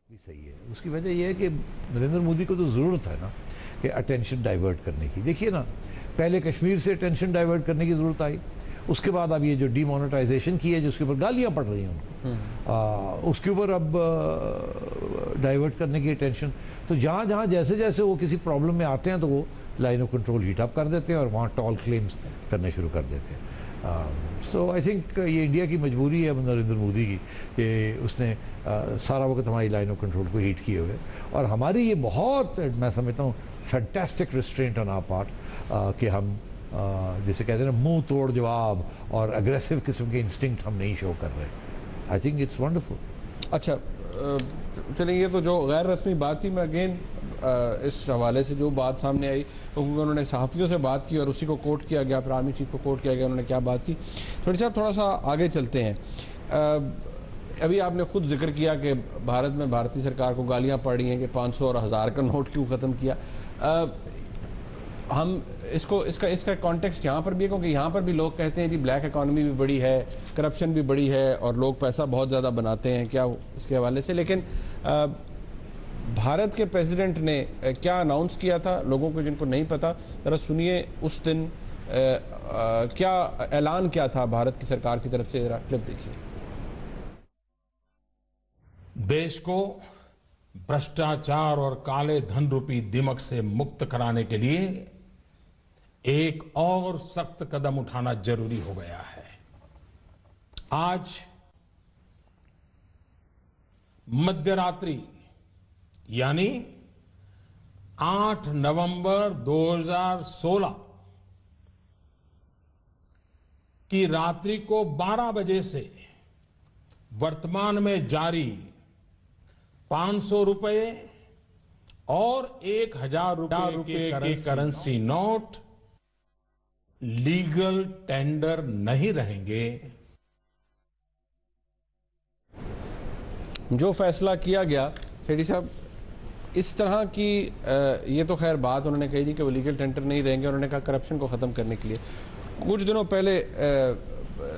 भी सही है। उसकी वजह यह है कि नरेंद्र मोदी को तो ज़रूरत है ना कि अटेंशन डाइवर्ट करने की। देखिए ना, पहले कश्मीर से अटेंशन डाइवर्ट करने की ज़रूरत आई, उसके बाद अब ये जो डीमोनेटाइजेशन की है जिसके ऊपर गालियाँ पड़ रही हैं उनको, उसके ऊपर अब डाइवर्ट करने की अटेंशन। तो जहाँ जहाँ जैसे जैसे वो किसी प्रॉब्लम में आते हैं तो वो line of control heat up कर देते हैं और वहाँ टॉल क्लेम्स करने शुरू कर देते हैं। सो आई थिंक ये इंडिया की मजबूरी है नरेंद्र मोदी की कि उसने सारा वक्त हमारी लाइन ऑफ कंट्रोल को हीट किए हुए, और हमारी ये बहुत, मैं समझता हूँ, fantastic restraint on our part कि हम जैसे कहते हैं ना, मुंह तोड़ जवाब और अग्रेसिव किस्म के इंस्टिंक्ट हम नहीं शो कर रहे। I think it's wonderful. अच्छा, चलिए, ये तो जो गैर रस्मी बात थी, मैं अगेन इस हवाले से जो बात सामने आई, क्योंकि उन्होंने सहाफ़ियों से बात की और उसी को कोट किया गया, फिर आर्मी चीफ को कोट किया गया, उन्होंने क्या बात की। थोड़ा सा आगे चलते हैं। अभी आपने खुद जिक्र किया कि भारत में भारतीय सरकार को गालियाँ पड़ रही हैं कि 500 और 1000 का नोट क्यों ख़त्म किया। हम इसका कॉन्टेक्स्ट यहाँ पर भी है, क्योंकि यहाँ पर भी लोग कहते हैं जी ब्लैक इकॉनमी भी बड़ी है, करप्शन भी बड़ी है और लोग पैसा बहुत ज़्यादा बनाते हैं, क्या इसके हवाले से। लेकिन भारत के प्रेसिडेंट ने क्या अनाउंस किया था लोगों को जिनको नहीं पता, ज़रा सुनिए उस दिन क्या ऐलान क्या था भारत की सरकार की तरफ से, ज़रा क्लिप देखिए। देश को भ्रष्टाचार और काले धन रूपी दिमक से मुक्त कराने के लिए एक और सख्त कदम उठाना जरूरी हो गया है। आज मध्यरात्रि यानी 8 नवंबर 2016 की रात्रि को 12 बजे से वर्तमान में जारी 500 रुपए और 1000 रुपए के करेंसी नोट लीगल टेंडर नहीं रहेंगे। जो फैसला किया गया, सेठी साहब, इस तरह की ये तो खैर बात उन्होंने कही थी कि वो लीगल टेंडर नहीं रहेंगे, उन्होंने कहा करप्शन को ख़त्म करने के लिए। कुछ दिनों पहले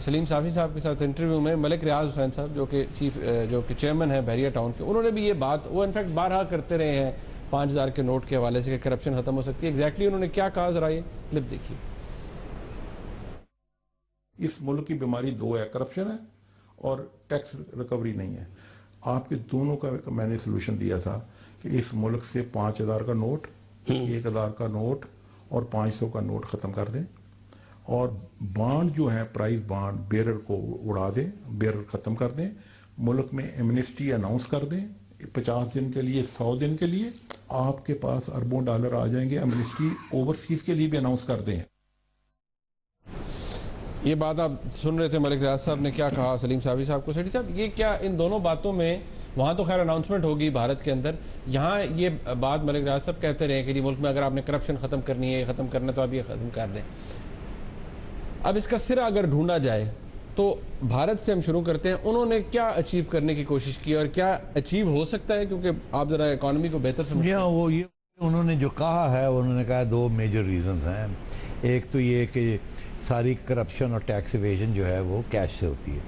सलीम साफ़ी साहब के साथ इंटरव्यू में मलिक रियाज हुसैन साहब जो कि चेयरमैन है बहरिया टाउन के, उन्होंने भी ये बात, वो इनफैक्ट बारहा करते रहे हैं 5000 के नोट के हवाले से कि करप्शन ख़त्म हो सकती है। एग्जैक्टली उन्होंने क्या कहा, ज़रा ये क्लिप देखिए। इस मुल्क की बीमारी दो है, करप्शन है और टैक्स रिकवरी नहीं है। आपके दोनों का मैंने सोल्यूशन दिया था कि इस मुल्क से 5000 का नोट, 1000 का नोट और 500 का नोट खत्म कर दें, और बांड जो है प्राइस बांड बेरर को उड़ा दें, बेरर खत्म कर दें, मुल्क में एमनेस्टी अनाउंस कर दें 50 दिन के लिए, 100 दिन के लिए, आपके पास अरबों डॉलर आ जाएंगे। एमनेस्टी ओवरसीज के लिए भी अनाउंस कर दें। ये बात आप सुन रहे थे मलिक रियाज साहब ने क्या कहा सलीम साफ़ी साहब को। सेठी साहब, ये क्या इन दोनों बातों में, वहाँ तो खैर अनाउंसमेंट होगी भारत के अंदर, यहाँ ये बात मलिक रियाज साहब कहते रहे कि जी मुल्क में अगर आपने करप्शन ख़त्म करनी है, ख़त्म करना, तो आप ये ख़त्म कर दें। अब इसका सिरा अगर ढूंढा जाए तो भारत से हम शुरू करते हैं, उन्होंने क्या अचीव करने की कोशिश की और क्या अचीव हो सकता है, क्योंकि आप ज़रा इकॉनमी को बेहतर समझते हैं। वो ये उन्होंने जो कहा है, उन्होंने कहा 2 मेजर रीजंस हैं। एक तो ये कि सारी करप्शन और टैक्स इवेजन जो है वो कैश से होती है,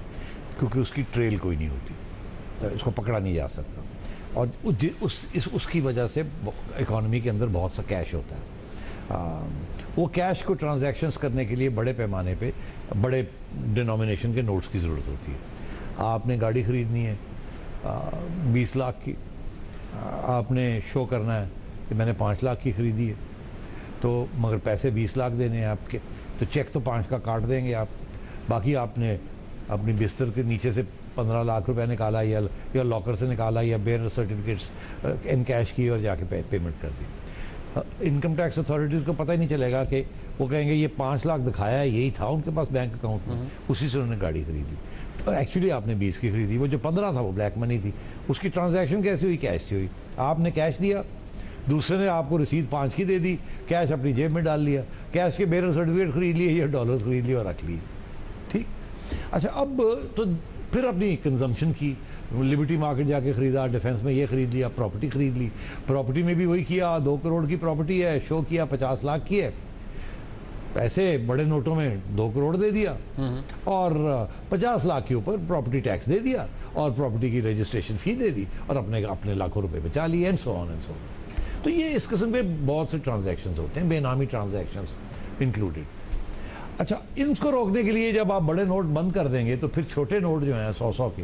क्योंकि उसकी ट्रेल कोई नहीं होती, तो इसको पकड़ा नहीं जा सकता, और उसकी वजह से इकॉनमी के अंदर बहुत सा कैश होता है। वो कैश को ट्रांजैक्शंस करने के लिए बड़े पैमाने पे बड़े डिनोमिनेशन के नोट्स की ज़रूरत होती है। आपने गाड़ी ख़रीदनी है 20 लाख की, आपने शो करना है कि मैंने 5 लाख की ख़रीदी है, तो मगर पैसे 20 लाख देने हैं आपके, तो चेक तो 5 का काट देंगे आप, बाकी आपने अपनी बिस्तर के नीचे से 15 लाख रुपए निकाला या लॉकर से निकाला या बेयर सर्टिफिकेट्स इन कैश की और जाके पेमेंट कर दी। इनकम टैक्स अथॉरिटीज़ को पता ही नहीं चलेगा कि वो कहेंगे ये 5 लाख दिखाया है, यही था उनके पास बैंक अकाउंट में, उसी से उन्होंने गाड़ी खरीदी, तो एक्चुअली आपने 20 की खरीदी, वो जो 15 था वो ब्लैक मनी थी। उसकी ट्रांजैक्शन कैसे हुई? कैश से हुई। आपने कैश दिया, दूसरे ने आपको रसीद 5 की दे दी, कैश अपनी जेब में डाल लिया, कैश के बेरर सर्टिफिकेट खरीद लिए या डॉलर्स खरीद लिए और रख लिए। ठीक, अच्छा, अब तो फिर अपनी कंजम्पशन की, लिबर्टी मार्केट जाके ख़रीदा, डिफेंस में ये ख़रीद लिया, प्रॉपर्टी ख़रीद ली, प्रॉपर्टी में भी वही किया, 2 करोड़ की प्रॉपर्टी है, शो किया 50 लाख की है। पैसे बड़े नोटों में 2 करोड़ दे दिया और 50 लाख के ऊपर प्रॉपर्टी टैक्स दे दिया और प्रॉपर्टी की रजिस्ट्रेशन फी दे दी और अपने लाखों रुपए बचा लिए and so on and so on. तो ये इस किस्म के बहुत से ट्रांजैक्शंस होते हैं, बेनामी ट्रांजैक्शंस इंक्लूडेड। अच्छा, इनको रोकने के लिए जब आप बड़े नोट बंद कर देंगे तो फिर छोटे नोट जो हैं 100-100 के,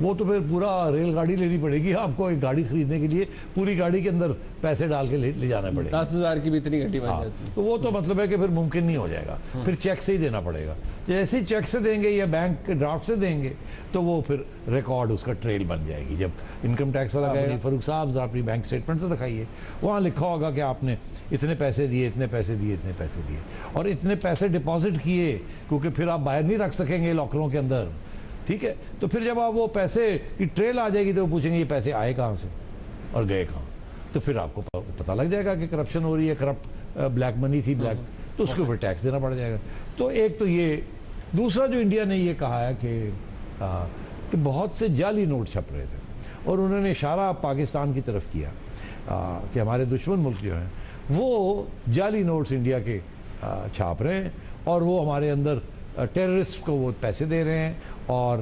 वो तो फिर पूरा रेलगाड़ी लेनी पड़ेगी आपको। एक गाड़ी खरीदने के लिए पूरी गाड़ी के अंदर पैसे डाल के ले जाना पड़ेगा। 10,000 की भी इतनी घटी बन जाती है। तो वो तो मतलब है कि फिर मुमकिन नहीं हो जाएगा, फिर चेक से ही देना पड़ेगा। जैसे ही चेक से देंगे या बैंक के ड्राफ्ट से देंगे तो वो फिर रिकॉर्ड उसका ट्रेल बन जाएगी। जब इनकम टैक्स वाला कहेगा फरूख साहब अपनी बैंक स्टेटमेंट तो दिखाइए, वहाँ लिखा होगा कि आपने इतने पैसे दिए, इतने पैसे दिए, इतने पैसे दिए और इतने पैसे डिपॉजिट किए, क्योंकि फिर आप बाहर नहीं रख सकेंगे लॉकरों के अंदर, ठीक है। तो फिर जब आप वो पैसे की ट्रेल आ जाएगी तो वो पूछेंगे ये पैसे आए कहाँ से और गए कहाँ, तो फिर आपको पता लग जाएगा कि करप्शन हो रही है, करप्ट ब्लैक मनी थी, ब्लैक, तो उसके ऊपर टैक्स देना पड़ जाएगा। तो एक तो ये, दूसरा जो इंडिया ने ये कहा है कि बहुत से जाली नोट छप रहे थे और उन्होंने इशारा पाकिस्तान की तरफ किया कि हमारे दुश्मन मुल्क जो हैं वो जाली नोट्स इंडिया के छाप रहे हैं और वो हमारे अंदर टेररिस्ट को वो पैसे दे रहे हैं और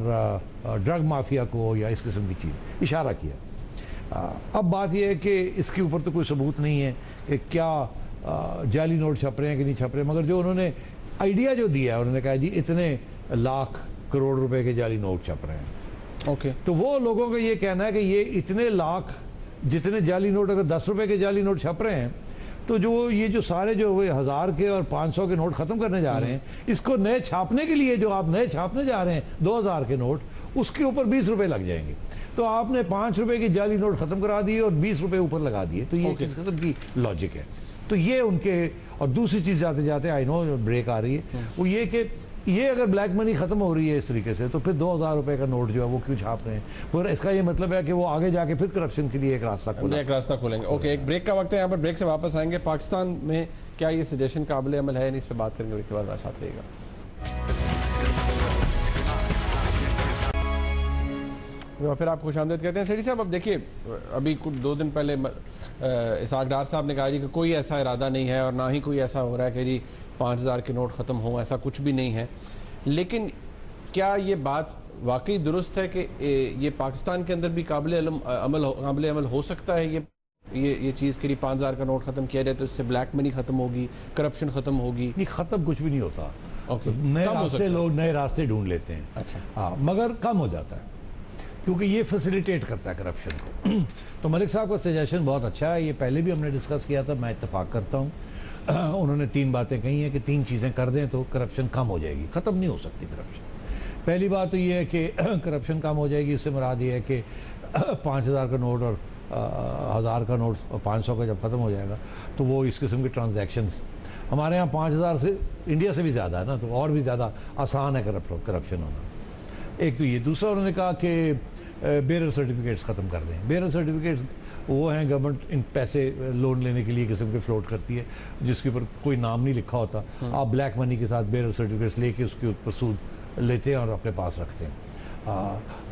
ड्रग माफिया को या इस किस्म की चीज़, इशारा किया। अब बात यह है कि इसके ऊपर तो कोई सबूत नहीं है कि क्या जाली नोट छप रहे हैं कि नहीं छप रहे, मगर जो उन्होंने आइडिया जो दिया है, उन्होंने कहा जी इतने लाख करोड़ रुपए के जाली नोट छप रहे हैं। ओके, तो वो लोगों का ये कहना है कि ये इतने लाख जितने जाली नोट, अगर 10 रुपए के जाली नोट छप रहे हैं तो जो ये जो सारे जो 1000 के और 500 के नोट खत्म करने जा रहे हैं, इसको नए छापने के लिए जो आप नए छापने जा रहे हैं 2000 के नोट, उसके ऊपर 20 रुपए लग जाएंगे। तो आपने 5 रुपए की जाली नोट खत्म करा दिए और 20 रुपए ऊपर लगा दिए। तो ये किस किस्म की लॉजिक है? तो ये उनके, और दूसरी चीज जाते जाते आई नो ब्रेक आ रही है, वो ये कि ये अगर ब्लैक मनी खत्म हो रही है इस तरीके से तो फिर 2000 रुपए का नोट जो है वो क्यों छाप रहे हैं? और इसका ये मतलब है कि वो आगे जाके फिर करप्शन के लिए एक रास्ता खोलेंगे। ओके, एक ब्रेक का वक्त है, यहाँ पर ब्रेक से वापस आएंगे। पाकिस्तान में क्या ये सजेशन काबिल अमल है, नहीं, इस पर बात करेंगे, उसके बाद साथ रहेगा। फिर आप खुशामदीद कहते हैं सेठी साहब। अब देखिए, अभी कुछ 2 दिन पहले इसहाक डार साहब ने कहा जी कि कोई ऐसा इरादा नहीं है और ना ही कोई ऐसा हो रहा है कि जी 5000 के नोट ख़त्म हो, ऐसा कुछ भी नहीं है। लेकिन क्या ये बात वाकई दुरुस्त है कि ये पाकिस्तान के अंदर भी काबिल अमल हो सकता है ये चीज़ के लिए 5000 का नोट ख़त्म किया जाए तो इससे ब्लैक मनी ख़त्म होगी, करप्शन ख़त्म होगी? नहीं, ख़त्म कुछ भी नहीं होता। ओके, नए रास्ते, लोग नए रास्ते ढूंढ लेते हैं। अच्छा, हाँ, मगर कम हो जाता है क्योंकि ये फैसिलिटेट करता है करप्शन को। तो मलिक साहब का सजेशन बहुत अच्छा है, ये पहले भी हमने डिस्कस किया था, मैं इत्तेफाक करता हूँ। उन्होंने 3 बातें कही हैं कि 3 चीज़ें कर दें तो करप्शन कम हो जाएगी। ख़त्म नहीं हो सकती करप्शन। पहली बात तो ये है कि करप्शन कम हो जाएगी, उससे मुराद ये है कि 5000 का नोट और 1000 का नोट और 500 का जब ख़त्म हो जाएगा तो वो इस किस्म के ट्रांजैक्शंस हमारे यहाँ 5000 से इंडिया से भी ज़्यादा है ना, तो और भी ज़्यादा आसान है करप्शन होना। एक तो ये। दूसरा उन्होंने कहा कि बेरर सर्टिफिकेट्स ख़त्म कर दें। बेरर सर्टिफिकेट्स वो हैं, गवर्नमेंट इन पैसे लोन लेने के लिए किस्म के फ्लोट करती है जिसके ऊपर कोई नाम नहीं लिखा होता। आप ब्लैक मनी के साथ बेरर सर्टिफिकेट्स लेके उसके ऊपर सूद लेते हैं और अपने पास रखते हैं।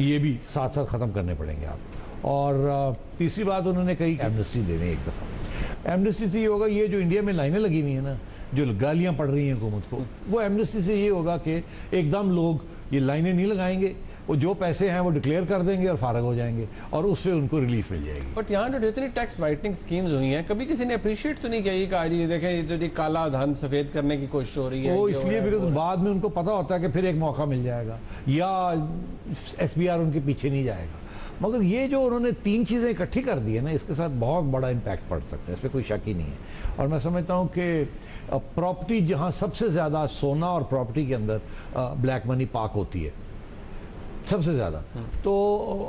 ये भी साथ साथ ख़त्म करने पड़ेंगे आप। और तीसरी बात उन्होंने कही एमनेस्टी दे दें एक दफ़ा। एमनेस्टी से ये होगा, ये जो इंडिया में लाइनें लगी हुई हैं ना, जो गालियाँ पड़ रही हैं हुकूमत को, वो एमनेस्टी से ये होगा कि एकदम लोग ये लाइनें नहीं लगाएंगे, वो जो पैसे हैं वो डिक्लेयर कर देंगे और फारग हो जाएंगे और उससे उनको रिलीफ मिल जाएगी। बट यहाँ जो जितनी टैक्स वाइटनिंग स्कीम्स हुई हैं, कभी किसी ने अप्रिशिएट तो नहीं किया ये कहा जी देखें ये तो जी काला धन सफ़ेद करने की कोशिश हो रही है? वो इसलिए बिकॉज बाद में उनको पता होता है कि फिर एक मौका मिल जाएगा या FBI उनके पीछे नहीं जाएगा। मगर ये जो उन्होंने 3 चीज़ें इकट्ठी कर दी है ना, इसके साथ बहुत बड़ा इम्पैक्ट पड़ सकता है, इस पर कोई शक ही नहीं है। और मैं समझता हूँ कि प्रॉपर्टी, जहाँ सबसे ज़्यादा सोना और प्रॉपर्टी के अंदर ब्लैक मनी पार्क होती है सबसे ज़्यादा, तो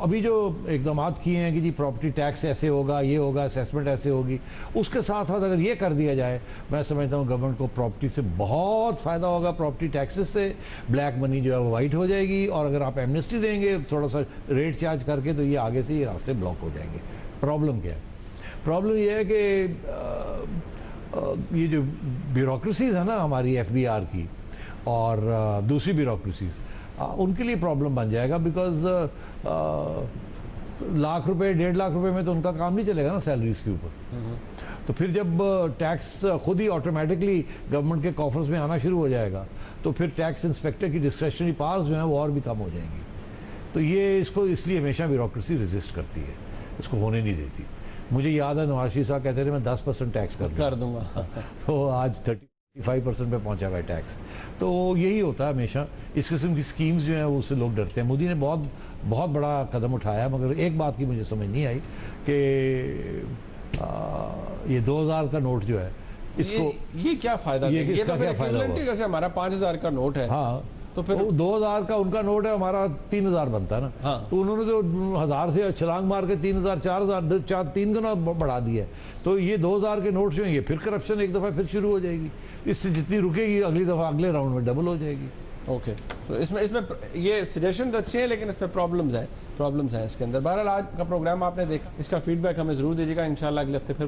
अभी जो इकदामात किए हैं कि जी प्रॉपर्टी टैक्स ऐसे होगा, ये होगा, असेसमेंट ऐसे होगी, उसके साथ साथ अगर ये कर दिया जाए, मैं समझता हूँ गवर्नमेंट को प्रॉपर्टी से बहुत फ़ायदा होगा। प्रॉपर्टी टैक्सेस से ब्लैक मनी जो है वो वाइट हो जाएगी और अगर आप एमनेस्टी देंगे थोड़ा सा रेट चार्ज करके तो ये आगे से ये रास्ते ब्लॉक हो जाएंगे। प्रॉब्लम क्या है? प्रॉब्लम ये है कि ये जो ब्यूरोक्रेसीज है ना हमारी FBR की और दूसरी ब्यूरोक्रेसीज, उनके लिए प्रॉब्लम बन जाएगा। बिकॉज लाख रुपए 1.5 लाख रुपए में तो उनका काम नहीं चलेगा ना सैलरीज के ऊपर। तो फिर जब टैक्स खुद ही ऑटोमेटिकली गवर्नमेंट के कॉफर्स में आना शुरू हो जाएगा तो फिर टैक्स इंस्पेक्टर की डिस्क्रेशनरी पावर्स जो हैं वो और भी कम हो जाएंगी। तो ये इसको इसलिए हमेशा ब्यूरोक्रेसी रेजिस्ट करती है, इसको होने नहीं देती। मुझे याद है नवाज शरीफ साहब कहते थे मैं 10% टैक्स कर दूंगा तो आज 35% पे पहुंचा हुआ है टैक्स। तो यही होता है हमेशा, इस किस्म की स्कीम्स जो हैं वो उससे लोग डरते हैं। मोदी ने बहुत बड़ा कदम उठाया, मगर एक बात की मुझे समझ नहीं आई कि ये 2000 का नोट जो है इसको ये क्या फायदा ये देगा? इसका क्या फायदा हुआ? जैसे हमारा 5000 का नोट है, हाँ तो फिर 2000 का उनका नोट है, हमारा 3000 बनता है ना। हाँ। तो उन्होंने तो 1000 से छलांग मार के 3000 4000 3 गुना बढ़ा दिया है। तो ये 2000 के नोट जो हैं ये फिर करप्शन एक दफ़ा फिर शुरू हो जाएगी। इससे जितनी रुकेगी अगली दफ़ा अगले राउंड में डबल हो जाएगी। ओके, तो इसमें ये सजेशन अच्छे हैं लेकिन इसमें प्रॉब्लम्स हैं इसके अंदर। बहरहाल आज का प्रोग्राम आपने देखा, इसका फीडबैक हमें ज़रूर दीजिएगा। इंशाल्लाह अगले हफ्ते फिर